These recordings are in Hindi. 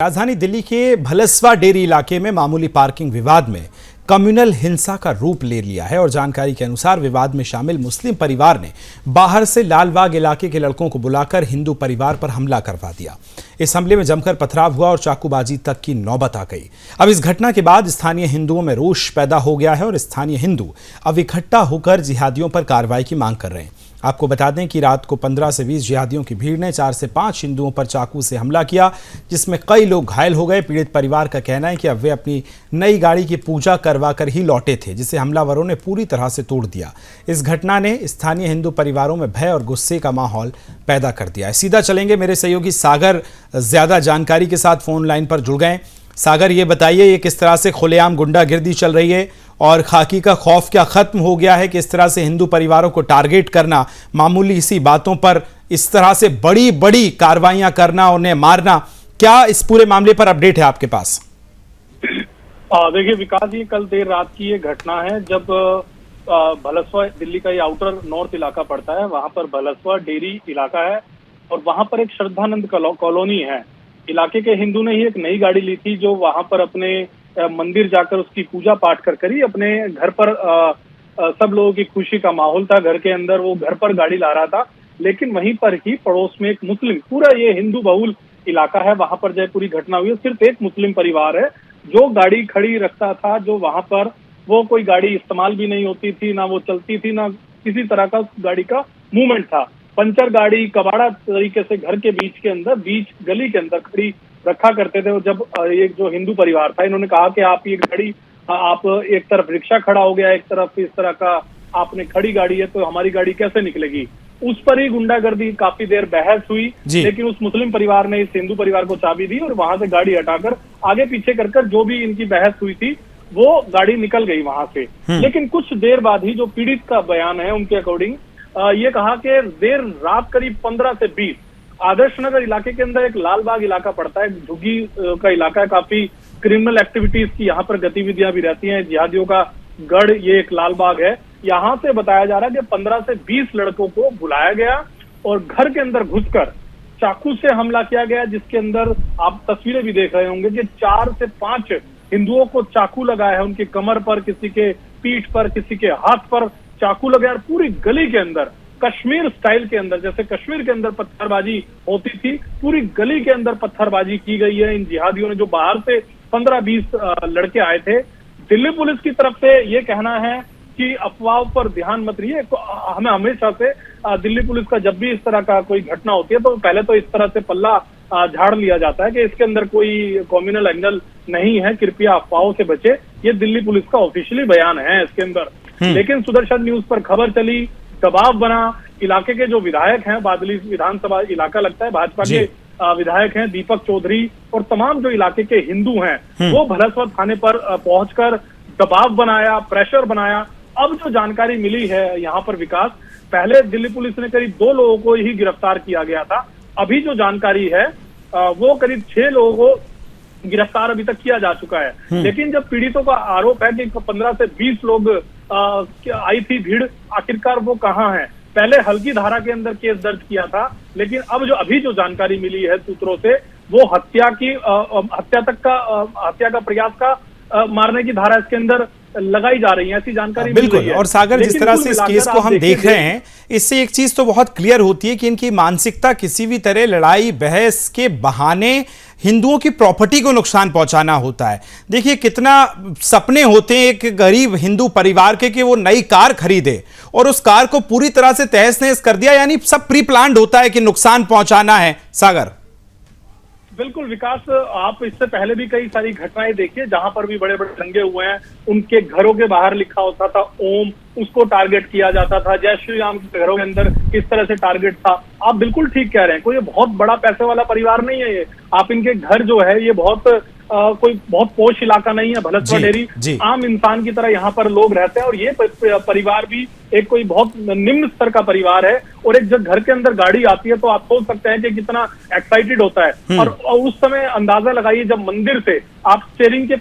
राजधानी दिल्ली के भलसवा डेरी इलाके में मामूली पार्किंग विवाद में कम्युनल हिंसा का रूप ले लिया है और जानकारी के अनुसार विवाद में शामिल मुस्लिम परिवार ने बाहर से लालबाग इलाके के लड़कों को बुलाकर हिंदू परिवार पर हमला करवा दिया। इस हमले में जमकर पथराव हुआ और चाकूबाजी तक की नौबत आ गई। अब इस घटना के बाद स्थानीय हिंदुओं में रोष पैदा हो गया है और स्थानीय हिंदू अब इकट्ठा होकर जिहादियों पर कार्रवाई की मांग कर रहे हैं। आपको बता दें कि रात को 15 से 20 जिहादियों की भीड़ ने 4 से 5 हिंदुओं पर चाकू से हमला किया, जिसमें कई लोग घायल हो गए। पीड़ित परिवार का कहना है कि अब वे अपनी नई गाड़ी की पूजा करवा कर ही लौटे थे, जिसे हमलावरों ने पूरी तरह से तोड़ दिया। इस घटना ने स्थानीय हिंदू परिवारों में भय और गुस्से का माहौल पैदा कर दिया है। सीधा चलेंगे, मेरे सहयोगी सागर ज्यादा जानकारी के साथ फोन लाइन पर जुड़ गए। सागर, ये बताइए, ये किस तरह से खुलेआम गुंडागिर्दी चल रही है और खाकी का खौफ क्या खत्म हो गया है? किस तरह से हिंदू परिवारों को टारगेट करना, मामूली सी बातों पर इस तरह से बड़ी बड़ी कार्रवाइयां करना, उन्हें मारना, क्या इस पूरे मामले पर अपडेट है आपके पास? देखिए विकास, ये कल देर रात की ये घटना है जब भलसवा दिल्ली का ये आउटर नॉर्थ इलाका पड़ता है। वहां पर भलसवा डेरी इलाका है और वहां पर एक श्रद्धानंद कॉलोनी है। इलाके के हिंदू ने ही एक नई गाड़ी ली थी जो वहां पर अपने मंदिर जाकर उसकी पूजा पाठ कर ही अपने घर पर सब लोगों की खुशी का माहौल था। घर के अंदर वो घर पर गाड़ी ला रहा था, लेकिन वहीं पर ही पड़ोस में एक मुस्लिम, पूरा ये हिंदू बहुल इलाका है, वहां पर जब पूरी घटना हुई सिर्फ एक मुस्लिम परिवार है जो गाड़ी खड़ी रखता था, जो वहां पर वो कोई गाड़ी इस्तेमाल भी नहीं होती थी, ना वो चलती थी, ना किसी तरह का गाड़ी का मूवमेंट था। पंचर गाड़ी कबाड़ा तरीके से घर के बीच के अंदर, बीच गली के अंदर खड़ी रखा करते थे। जब एक जो हिंदू परिवार था, इन्होंने कहा कि आप ये गाड़ी, आप एक तरफ रिक्शा खड़ा हो गया, एक तरफ इस तरह का आपने खड़ी गाड़ी है, तो हमारी गाड़ी कैसे निकलेगी? उस पर ही गुंडागर्दी, काफी देर बहस हुई, लेकिन उस मुस्लिम परिवार ने इस हिंदू परिवार को चाबी दी और वहां से गाड़ी हटाकर आगे पीछे कर जो भी इनकी बहस हुई थी वो गाड़ी निकल गई वहां से। लेकिन कुछ देर बाद ही जो पीड़ित का बयान है उनके अकॉर्डिंग ये कहा कि देर रात करीब 15 से 20 आदर्श नगर इलाके के अंदर एक लालबाग इलाका पड़ता है, झुग्गी का इलाका है, काफी क्रिमिनल एक्टिविटीज की यहाँ पर गतिविधियां भी रहती हैं, जिहादियों का गढ़ ये एक लालबाग है। यहाँ से बताया जा रहा है कि 15 से 20 लड़कों को बुलाया गया और घर के अंदर घुसकर चाकू से हमला किया गया, जिसके अंदर आप तस्वीरें भी देख रहे होंगे कि 4 से 5 हिंदुओं को चाकू लगा है, उनकी कमर पर, किसी के पीठ पर, किसी के हाथ पर चाकू लगा और पूरी गली के अंदर कश्मीर स्टाइल के अंदर, जैसे कश्मीर के अंदर पत्थरबाजी होती थी, पूरी गली के अंदर पत्थरबाजी की गई है इन जिहादियों ने, जो बाहर से 15-20 लड़के आए थे। दिल्ली पुलिस की तरफ से ये कहना है कि अफवाहों पर ध्यान मत रहिए। हमें हमेशा से दिल्ली पुलिस का जब भी इस तरह का कोई घटना होती है तो पहले तो इस तरह से पल्ला झाड़ लिया जाता है कि इसके अंदर कोई कम्युनल एंगल नहीं है, कृपया अफवाहों से बचे। ये दिल्ली पुलिस का ऑफिशियली बयान है इसके अंदर। लेकिन सुदर्शन न्यूज पर खबर चली, दबाव बना, इलाके के जो विधायक हैं, बादली विधानसभा इलाका लगता है, भाजपा के विधायक हैं दीपक चौधरी और तमाम जो इलाके के हिंदू हैं वो भलसवा थाने पर पहुंचकर दबाव बनाया, प्रेशर बनाया। अब जो जानकारी मिली है यहाँ पर विकास, पहले दिल्ली पुलिस ने करीब 2 लोगों को ही गिरफ्तार किया गया था। अभी जो जानकारी है वो करीब 6 लोगों को गिरफ्तार अभी तक किया जा चुका है। लेकिन जब पीड़ितों का आरोप है कि 15 से 20 लोग आई थी भीड़, आखिरकार वो कहाँ है? पहले हल्की धारा के अंदर केस दर्ज किया था, लेकिन अब जो अभी जो जानकारी मिली है सूत्रों से, वो हत्या का प्रयास का मारने की धारा इसके अंदर लगाई जा रही है, ऐसी जानकारी मिल रही है। और सागर, जिस तरह से इस केस को हम देख रहे हैं, इससे एक चीज तो बहुत क्लियर होती है कि इनकी मानसिकता किसी भी तरह लड़ाई बहस के बहाने हिंदुओं की प्रॉपर्टी को नुकसान पहुंचाना होता है। देखिए कितना सपने होते हैं एक गरीब हिंदू परिवार के कि वो नई कार खरीदे और उस कार को पूरी तरह से तहस नहस कर दिया, यानी सब प्री प्लान्ड होता है कि नुकसान पहुंचाना है। सागर, बिल्कुल विकास, आप इससे पहले भी कई सारी घटनाएं देखिए जहां पर भी बड़े बड़े दंगे हुए हैं, उनके घरों के बाहर लिखा होता था ओम, उसको टारगेट किया जाता था। जय श्री राम के घरों के अंदर किस तरह से टारगेट था। आप बिल्कुल ठीक कह रहे हैं, कोई ये बहुत बड़ा पैसे वाला परिवार नहीं है ये। आप इनके घर जो है ये कोई बहुत पोश इलाका नहीं है। भलसवा डेरी आम इंसान की तरह यहाँ पर लोग रहते हैं और ये परिवार भी एक कोई बहुत निम्न स्तर का परिवार है। और एक जब घर के अंदर गाड़ी आती है तो आप सोच सकते हैं कि कितना एक्साइटेड होता है। और उस समय अंदाजा लगाइए जब मंदिर से आप स्टीयरिंग के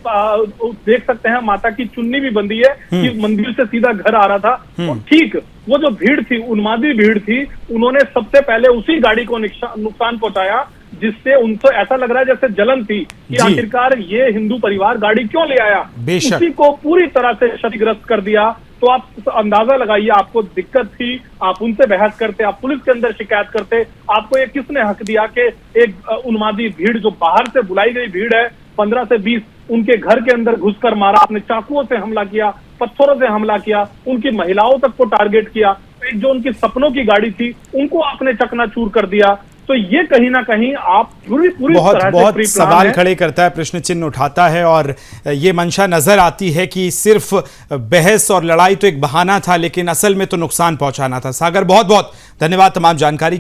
देख सकते हैं माता की चुन्नी भी बंधी है कि मंदिर से सीधा घर आ रहा था। और ठीक वो जो भीड़ थी, उन्मादी भीड़ थी, उन्होंने सबसे पहले उसी गाड़ी को नुकसान पहुंचाया जिससे उनको ऐसा लग रहा है जैसे जलन थी कि जी। आखिरकार ये हिंदू परिवार गाड़ी क्यों ले आया। बेशक। उसी को पूरी तरह से क्षतिग्रस्त कर दिया। तो आप अंदाजा लगाइए, आपको दिक्कत थी, आप उनसे बहस करते, आप पुलिस के अंदर शिकायत करते, आपको ये किसने हक दिया कि एक उन्मादी भीड़ जो बाहर से बुलाई गई भीड़ है 15 से 20, उनके घर के अंदर घुसकर मारा, आपने चाकुओं से हमला किया, पत्थरों से हमला किया, उनकी महिलाओं तक को टारगेट किया, एक जो उनकी सपनों की गाड़ी थी उनको आपने चकनाचूर कर दिया। तो ये कहीं ना कहीं आप पूरी बहुत तरह से बहुत प्री प्लान सवाल है। खड़े करता है, प्रश्न चिन्ह उठाता है और ये मंशा नजर आती है कि सिर्फ बहस और लड़ाई तो एक बहाना था, लेकिन असल में तो नुकसान पहुंचाना था। सागर, बहुत बहुत धन्यवाद तमाम जानकारी के